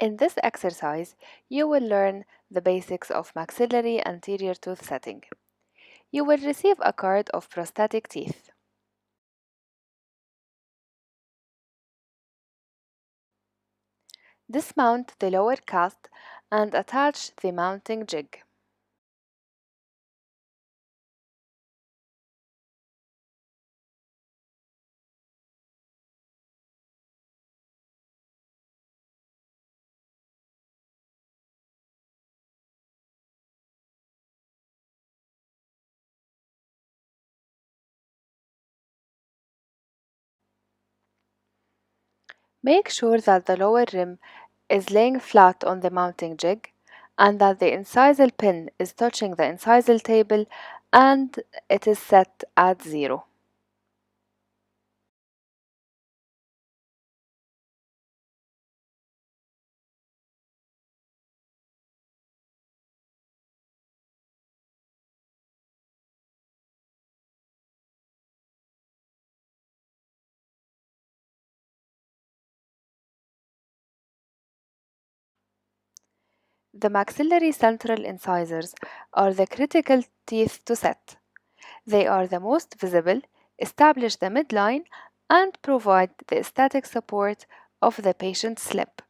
In this exercise, you will learn the basics of maxillary anterior tooth setting. You will receive a card of prosthetic teeth. Dismount the lower cast and attach the mounting jig. Make sure that the lower rim is laying flat on the mounting jig and that the incisal pin is touching the incisal table and it is set at 0. The maxillary central incisors are the critical teeth to set. They are the most visible, establish the midline, and provide the aesthetic support of the patient's lip.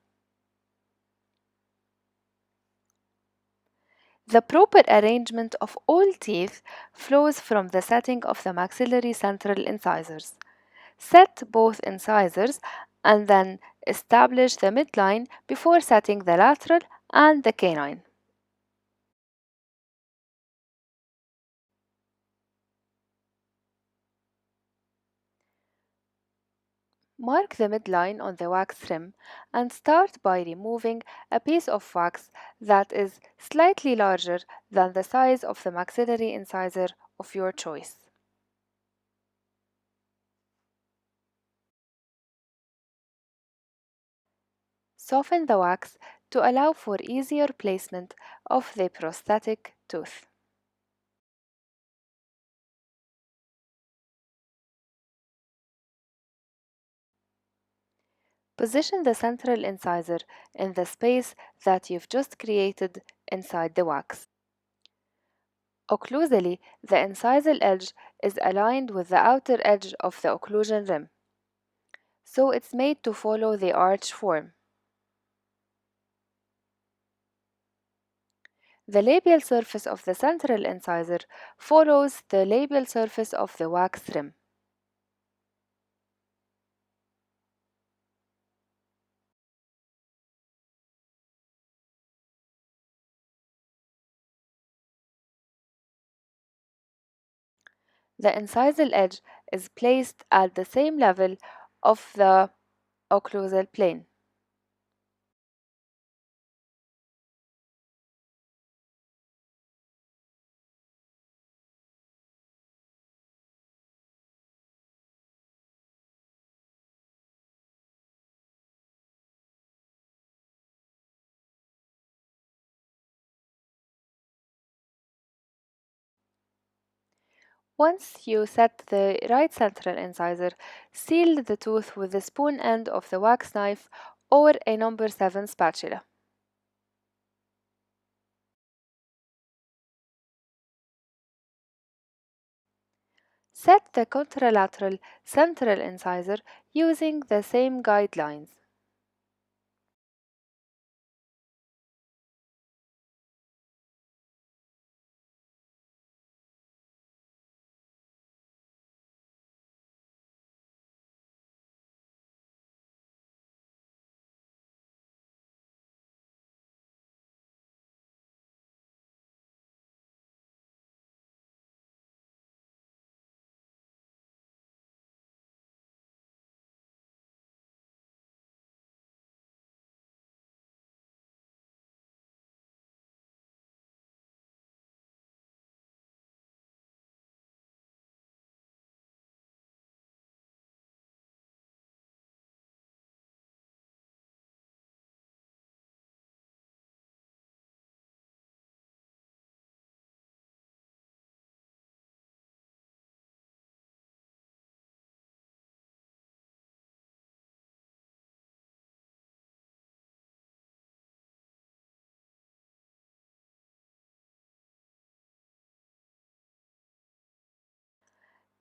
The proper arrangement of all teeth flows from the setting of the maxillary central incisors. Set both incisors and then establish the midline before setting the lateral and the canine. Mark the midline on the wax rim and start by removing a piece of wax that is slightly larger than the size of the maxillary incisor of your choice. Soften the wax to allow for easier placement of the prosthetic tooth. Position the central incisor in the space that you've just created inside the wax. Occlusally, the incisal edge is aligned with the outer edge of the occlusion rim, so it's made to follow the arch form. The labial surface of the central incisor follows the labial surface of the wax rim. The incisal edge is placed at the same level of the occlusal plane. Once you set the right central incisor, seal the tooth with the spoon end of the wax knife or a number 7 spatula. Set the contralateral central incisor using the same guidelines.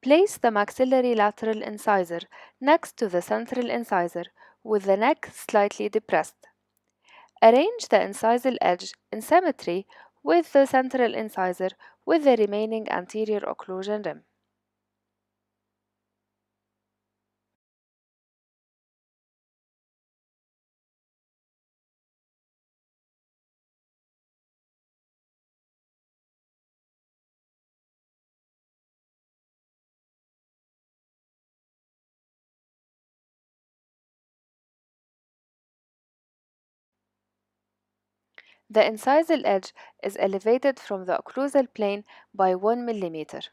Place the maxillary lateral incisor next to the central incisor with the neck slightly depressed. Arrange the incisal edge in symmetry with the central incisor with the remaining anterior occlusion rim. The incisal edge is elevated from the occlusal plane by 1 mm.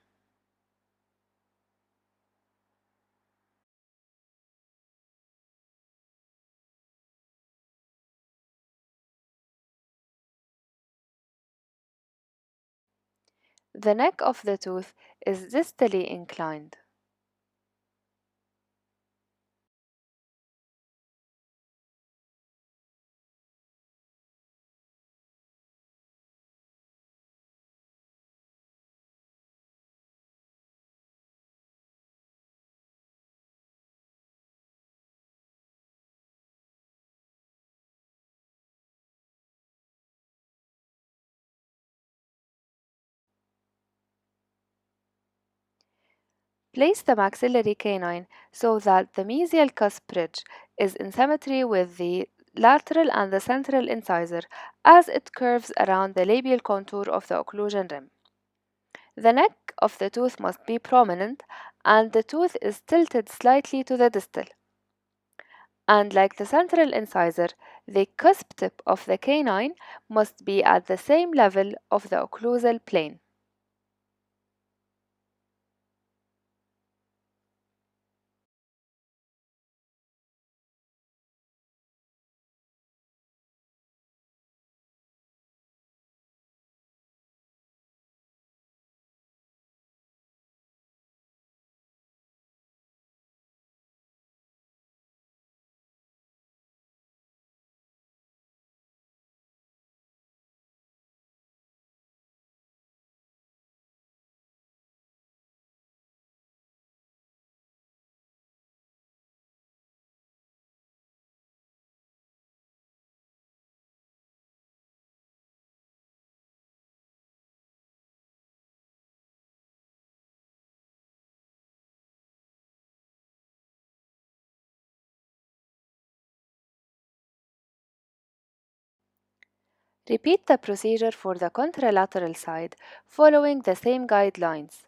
The neck of the tooth is distally inclined. Place the maxillary canine so that the mesial cusp ridge is in symmetry with the lateral and the central incisor as it curves around the labial contour of the occlusion rim. The neck of the tooth must be prominent and the tooth is tilted slightly to the distal. And like the central incisor, the cusp tip of the canine must be at the same level of the occlusal plane. Repeat the procedure for the contralateral side following the same guidelines.